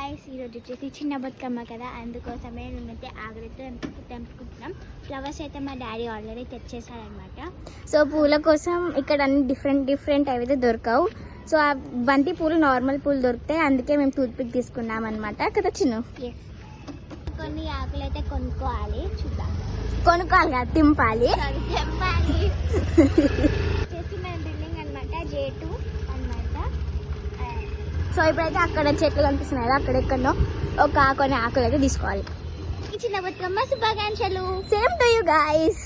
Guys, ఈరోజు వచ్చేసి చిన్న బతుకమ్మ కదా, అందుకోసమే మేమైతే ఆగ్రతో తెంపుకుంటున్నాం. ఫ్లవర్స్ అయితే మా డాడీ ఆల్రెడీ తెచ్చేసారనమాట. సో పూల కోసం ఇక్కడ అన్ని డిఫరెంట్ అయితే దొరకవు. సో ఆ బంతి పూలు నార్మల్ పూలు దొరుకుతాయి, అందుకే మేము టూత్ పిక్ తీసుకున్నాం అనమాట కదా చిన్ను. ఎస్, కొన్ని ఆకులు అయితే కొనుక్కోవాలి, చూద్దాం. కొనుక్కోవాలి కదా, తింపాలి. వచ్చేసి మన బిల్డింగ్ అనమాట, J2 అనమాట. సో ఇప్పుడైతే అక్కడ చెట్లు కనిపిస్తున్నాయి కదా, అక్కడెక్కడో కొన్ని ఆకులు అయితే తీసుకోవాలి. ఈ చిన్న బతుకమ్మ శుభాకాంక్షలు. Same to you guys.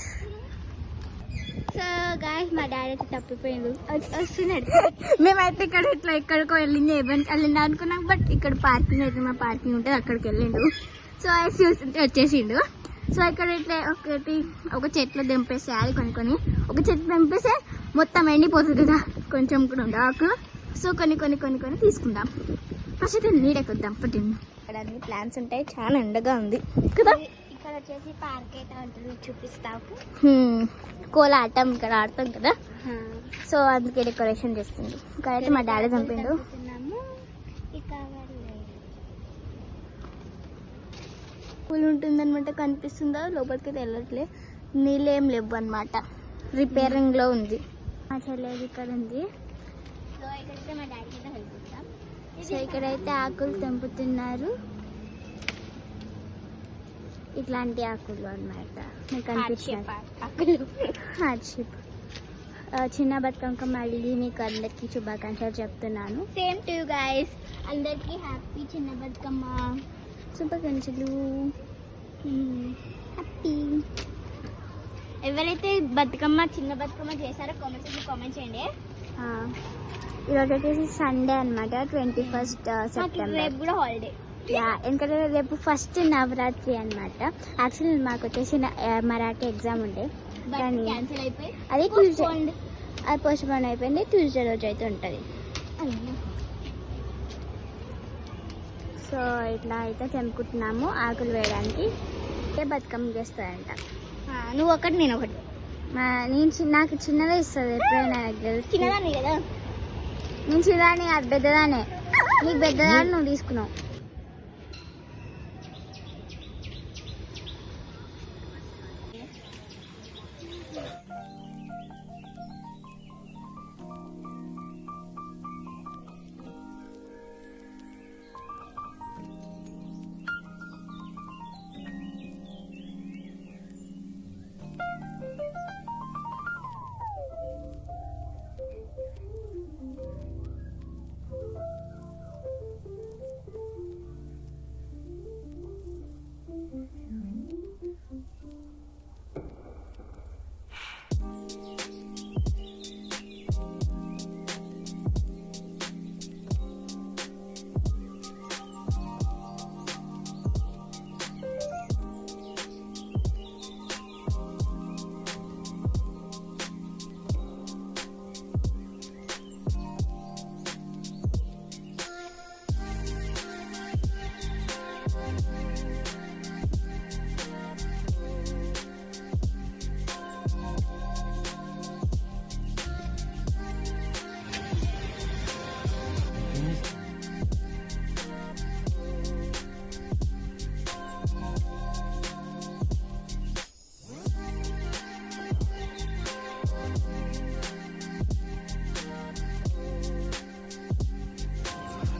So guys, మా డాడీ అయితే తప్పిపోయింది, వస్తున్నాడు. మేమైతే ఇక్కడ ఇట్లా ఎక్కడికో వెళ్ళింది అనుకున్నాం, బట్ ఇక్కడ పార్కింగ్ అయితే మా పార్కింగ్ ఉంటుంది, అక్కడికి వెళ్ళిండు. సో చూసి వచ్చేసిండు. సో ఇక్కడ ఇట్లా ఒక చెట్లు దింపేసేయాలి, కొన్ని ఒక చెట్లు దింపేస్తే మొత్తం ఎండిపోతుంది కదా, కొంచెం కూడా ఉండే ఆకు. సో కొన్ని తీసుకుందాం. ఫస్ట్ అయితే నీడెక్కుద్దాం. పట్టింది ఇక్కడ అన్ని ప్లాంట్స్ ఉంటాయి, చాలా ఎండగా ఉంది కదా. ఇక్కడ వచ్చేసి పార్క్ అయితే ఉంటుంది, చూపిస్తాము. కోలాటం ఇక్కడ ఆడతాం కదా, సో అందుకే డెకరేషన్ చేస్తుంది. ఇక్కడైతే మా డాడీ చంపిండు. పూలు ఉంటుందన్నమాట, కనిపిస్తుందా? లోపలికి వెళ్ళట్లే, నీళ్ళు ఏం లేవు అనమాట, రిపేరింగ్ లో ఉంది. మా చెల్లెది ఇక్కడ ఉంది. సో ఇక్కడైతే మా డాడీ అయితే హెల్ప్ చేస్తాం. సో ఇక్కడైతే ఆకులు తెంపుతున్నారు, ఇట్లాంటి ఆకులు అనమాట. మీకు అనిపించారు హార్డ్షిప్. చిన్న బతుకమ్మ మళ్ళీ మీకు అందరికీ శుభాకాంక్షలు చెప్తున్నాను. సేమ్ టు యూ గైస్, అందరికీ హ్యాపీ చిన్న బతుకమ్మ శుభాకాంక్షలు. హ్యాపీ. ఎవరైతే చిన్న బతుకమ్మ చేశారో కామెంట్ చేయండి. ఈరోజు వచ్చేసి సండే అనమాట, 21 సెప్టెంబర్. రేపు కూడా హాలిడే. ఎందుకంటే రేపు ఫస్ట్ నవరాత్రి అనమాట. యాక్చువల్లీ మాకు వచ్చేసి మరాఠీ ఎగ్జామ్ ఉండే, కానీ అది ట్యూస్డే, అది పోస్ట్పోన్ అయిపోయింది. ట్యూస్డే రోజు అయితే ఉంటుంది. సో ఇట్లా అయితే తెంపుకుంటున్నాము ఆకులు వేయడానికి. బతుకమ్మ చేస్తారంట. నువ్వు ఒకటి, నేను ఒకటి. నాకు చిన్నదే ఇస్తుంది ఎప్పుడైనా. చిన్నదాన్ని కదా, నేను చిన్నదాన్ని కాదు, పెద్దదానే. నీకు పెద్దదాన్ని నువ్వు తీసుకున్నావు.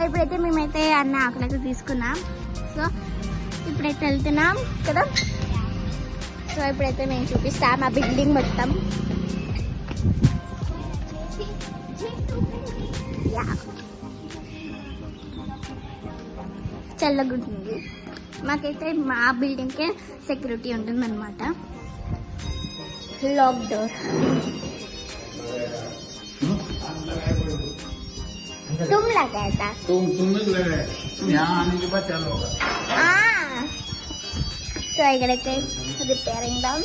ఇప్పుడైతే మేమైతే అన్న ఆకులైతే తీసుకున్నాం. సో ఇప్పుడైతే వెళ్తున్నాం కదా. సో ఇప్పుడైతే మేము చూపిస్తాం ఆ బిల్డింగ్ మొత్తం. చల్లగుంటుంది. మాకైతే మా బిల్డింగ్కే సెక్యూరిటీ ఉంటుంది అనమాట, లాక్ డోర్. तुम लगाया था? तुम ही लगाया, यहाँ आने के बाद चालू होगा. So इकडे रिपेयरिंग डाउन.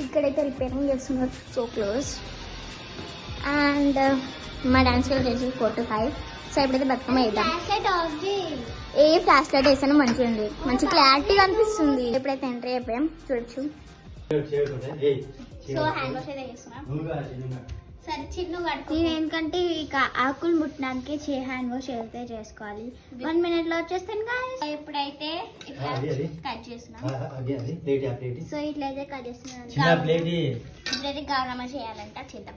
ఇక్కడైతే రిపేరింగ్ చేస్తున్నారు. So close. అండ్ మా డాన్స్ వచ్చేసి 4 to 5. సో ఇప్పుడైతే బతుకమ్మ వేద్దాం. ఏ ఫ్లాష్ లైట్ వేసాను మంచిగా ఉంది, మంచి క్లారిటీగా అనిపిస్తుంది. ఎప్పుడైతే ఎంట్రీ అయిపోయాం చూడొచ్చు. సో హ్యాండ్ వాష్ అయితే చేస్తున్నాం. సరే చిన్ను కడుకో. ఎందుకంటే ఇక ఆకులు ముట్టడానికి హ్యాండ్ వాష్ అయితే చేసుకోవాలి. 1 minute లో వచ్చేస్తాను guys. ఇప్పుడైతే ఇట్లా కట్ చేస్తున్నాం. సో ఇట్లయితే కట్ చేస్తున్నాను. ఇప్పుడైతే గౌరమ్మ చేయాలంట, చేద్దాం.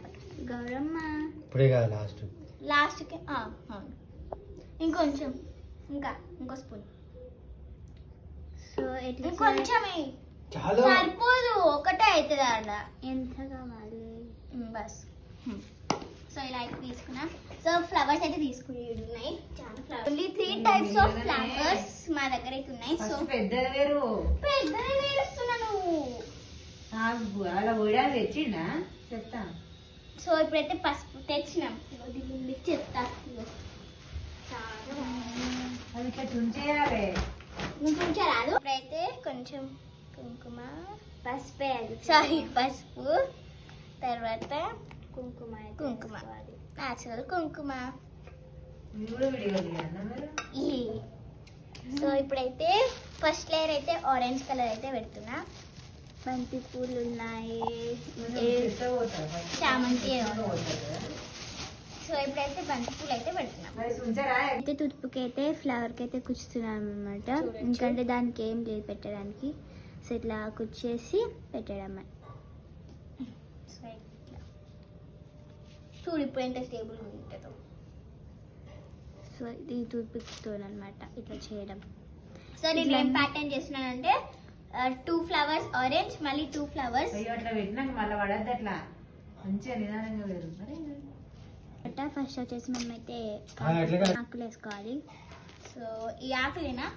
గౌరమ్మ ఇప్పుడే కాదు లాస్ట్ కి ఇంకొంచెం ఇంకో స్పూన్. సో ఇట్లా కొంచెమే సరిపోదు, ఒకటే అవుతుంది ఆడ. ఎంత కావాలి బస్. సో ఇలా అయితే తీసుకున్నా. సో ఫ్లవర్స్ అయితే తీసుకున్నాయి చాలా flowers. Only 3 types of flowers మా దగ్గర అయితే ఉన్నాయి. సో పెద్దది వేరుస్తున్నాను. తెచ్చిందా చెప్తా. సో ఇప్పుడైతే పసుపు తెచ్చినాం. దీన్ని చెప్తా. ఉంచారాదు. ఇప్పుడైతే కొంచెం కుంకుమ, పసుపు, పసుపు, తర్వాత కుంకుమ న్యాచురల్ కుంకుమ. సో ఇప్పుడైతే ఫస్ట్ లేయర్ అయితే ఆరెంజ్ కలర్ అయితే పెడుతున్నా. బంతి పూలు ఉన్నాయి, చామంతి. సో ఇప్పుడైతే బంతి పూలు అయితే పెడుతున్నాం. అయితే తుడుపుకి అయితే ఫ్లవర్కి అయితే కుచ్చుతున్నాం అనమాట. ఎందుకంటే దానికి ఏం లేదు పెట్టడానికి. సో ఇట్లా కుచ్చేసి పెట్టడం. చూడు ఇప్పుడు ఎంత స్టేబుల్ ఉంటుందో. సో ఇది టూత్పిక్తో అనమాట ఇట్లా చేయడం. సో నేను ఏం ప్యాటర్న్ చేస్తున్నానంటే 2 flowers ఆరెంజ్, మళ్ళీ 2 flowers. అట్లా పెట్టినాక మళ్ళీ పడద్దు, అట్లా మంచిగా నిదానంగా వేరు. ఫస్ట్ వచ్చేసి మేమైతే ఆకులు వేసుకోవాలి. సో ఈ ఆకులేనా.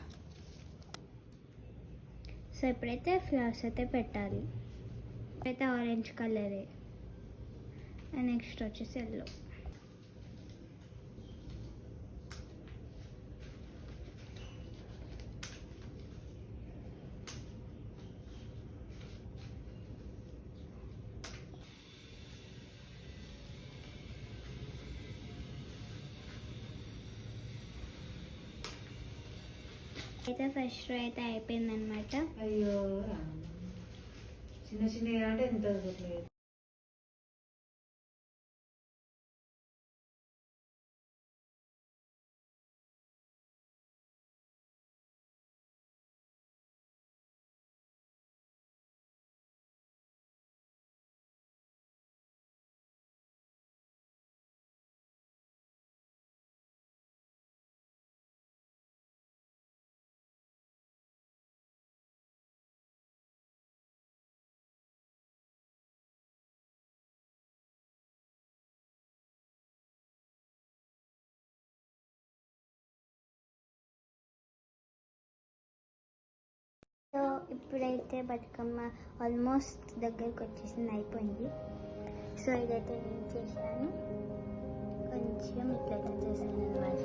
సో ఇప్పుడైతే ఫ్లవర్స్ అయితే పెట్టాలి. అయితే ఆరెంజ్ కలరే, నెక్స్ట్ వచ్చేసి ఎల్లో. అయితే ఫస్ట్ రో అయితే అయిపోయిందనమాట. అయ్యో చిన్న చిన్న అంటే ఎంత సో ఇప్పుడైతే బతుకమ్మ ఆల్మోస్ట్ దగ్గరకు వచ్చేసింది, అయిపోయింది. సో ఇదైతే నేను చేశాను, కొంచెం ఇట్లయితే చేశాను అనమాట.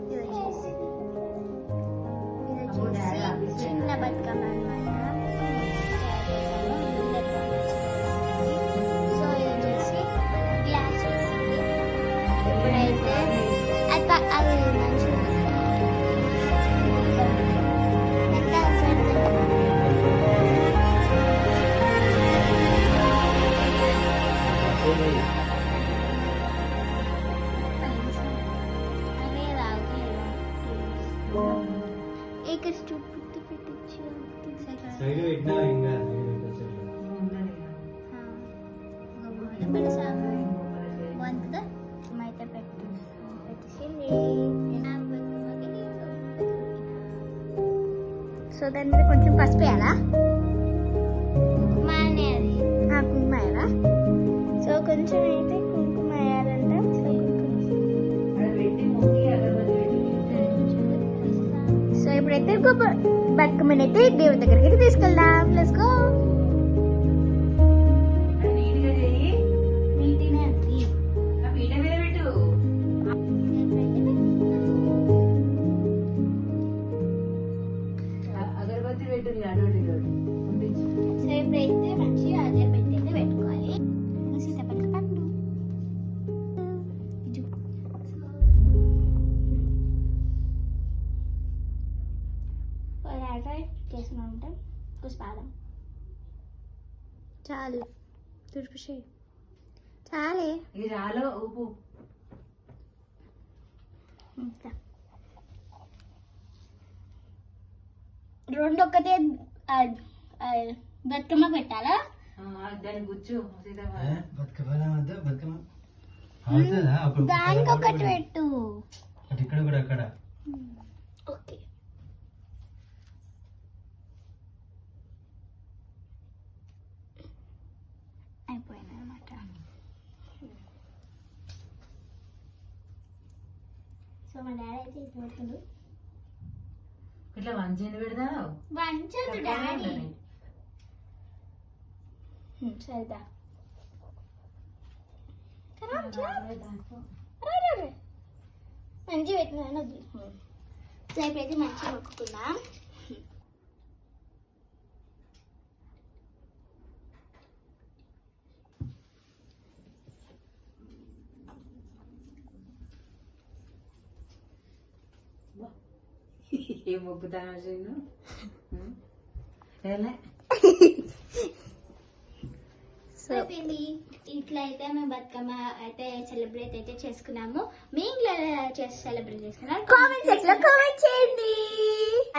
ఇది వచ్చేసి చిన్న బతుకమ్మ అనమాట. సో ఇది వచ్చేసి గ్లాస్ ఇప్పుడైతే అది మంచిగా సో దాని మీద కొంచెం పసుపు వేయాలా, కుంకుమ వేయాలా. సో కొంచెం అయితే కుంకుమ వేయాలంట. సో ఇప్పుడైతే బతుకమ్మని అయితే దేవుడి దగ్గరికి తీసుకెళ్దాం. Let's go. సో ఇప్పుడైతే మంచిగా అగరబత్తి అయితే పెట్టుకోవాలి. సీతాఫలం పండు చేసిన ఉంటాం. పుష్పాలం చాలు తుడిపిషే చాలే ఇది రాలో ఉప్పు రెండు ఒక్కటే బతుకమ్మ పెట్టాలా దాన్ని గుచ్చు దానికి ఒకటి పెట్టు ఇక్కడ కూడా అక్కడ ఓకే అయిపోయింది అనమాట సో మా డాడీ అయితే ఇది పెడుతుంది ఇట్లా వంచని పెడతావు వంచదు డాడీ సరిదా మంచి పెట్టిన వద్దు సో ఇప్పుడైతే మంచిగా మొక్కుకుందాం ఏం మొక్కుతాను చేయను ఎలా సో ఇట్లా అయితే మేము బతుకమ్మ అయితే సెలబ్రేట్ అయితే చేసుకున్నాము మీ ఇంట్లో సెలబ్రేట్ చేసుకున్నాము కామెంట్ సెక్షన్ లో కామెంట్ చేయండి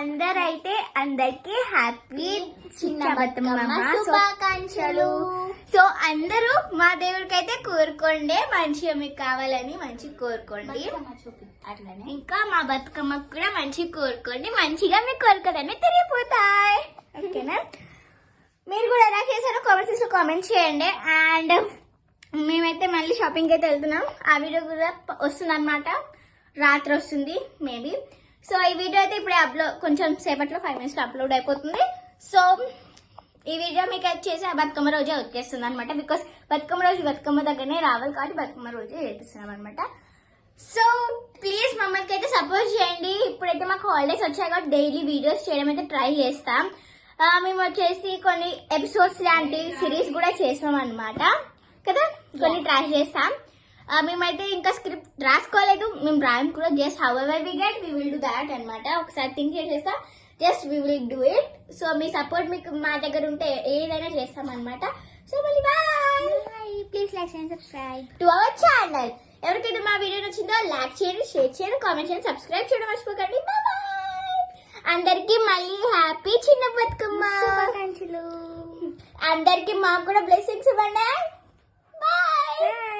అందరైతే అందరికి హ్యాపీ చిన్న బతుకమ్మ శుభాకాంక్షలు సో అందరూ మా దేవుడికి అయితే కోరుకోండి మంచిగా మీకు కావాలని మంచిగా కోరుకోండి అట్లనే ఇంకా మా బతుకమ్మకు కూడా మంచిగా కోరుకోండి మంచిగా మీ కోరుకోవడానికి తిరిగిపోతాయి ఓకేనా మీరు కూడా ఎలా చేశారో కామెంట్స్ లో కామెంట్ చేయండి అండ్ మేమైతే మళ్ళీ షాపింగ్ అయితే వెళ్తున్నాం ఆ వీడియో కూడా వస్తుంది అనమాట రాత్రి వస్తుంది మేబీ సో ఈ వీడియో అయితే ఇప్పుడు అప్లోడ్ కొంచెం సేపట్లో 5 minutes లో అప్లోడ్ అయిపోతుంది సో ఈ వీడియో మీకు వచ్చేసి ఆ బతుకమ్మ రోజే వచ్చేస్తుంది అనమాట బికాస్ బతుకమ్మ రోజు బతుకమ్మ దగ్గరనే రావాలి కాబట్టి బతుకమ్మ రోజే చేపిస్తున్నాం అనమాట సో ప్లీజ్ మమ్మల్ని అయితే సపోర్ట్ చేయండి ఇప్పుడైతే మాకు హాలిడేస్ వచ్చాయి కాబట్టి డైలీ వీడియోస్ చేయడం అయితే ట్రై చేస్తాం మేము వచ్చేసి కొన్ని ఎపిసోడ్స్ లాంటి సిరీస్ కూడా చేసాం అనమాట కదా కొన్ని ట్రై చేస్తాం మేమైతే ఇంకా స్క్రిప్ట్ రాసుకోలేదు మేము రాయం కూడా just however we get we will do that అనమాట ఒకసారి థింక్ చేసేస్తాం just we will do it so మీ సపోర్ట్ మీకు మా దగ్గర ఉంటే ఏదైనా చేస్తాం అనమాట సో మళ్ళీ bye please like and subscribe to our channel ఎవరికైతే మా వీడియో నచ్చిందో లైక్ చేయండి షేర్ చేయండి కామెంట్ చేయండి సబ్స్క్రైబ్ చేయడం మర్చిపోకండి బాయ్ అందరికి మళ్ళీ హ్యాపీ చిన్న బతుకమ్మ శుభాకాంక్షలు అందరికి మాకు కూడా బ్లెస్సింగ్స్ ఇవ్వండి బాయ్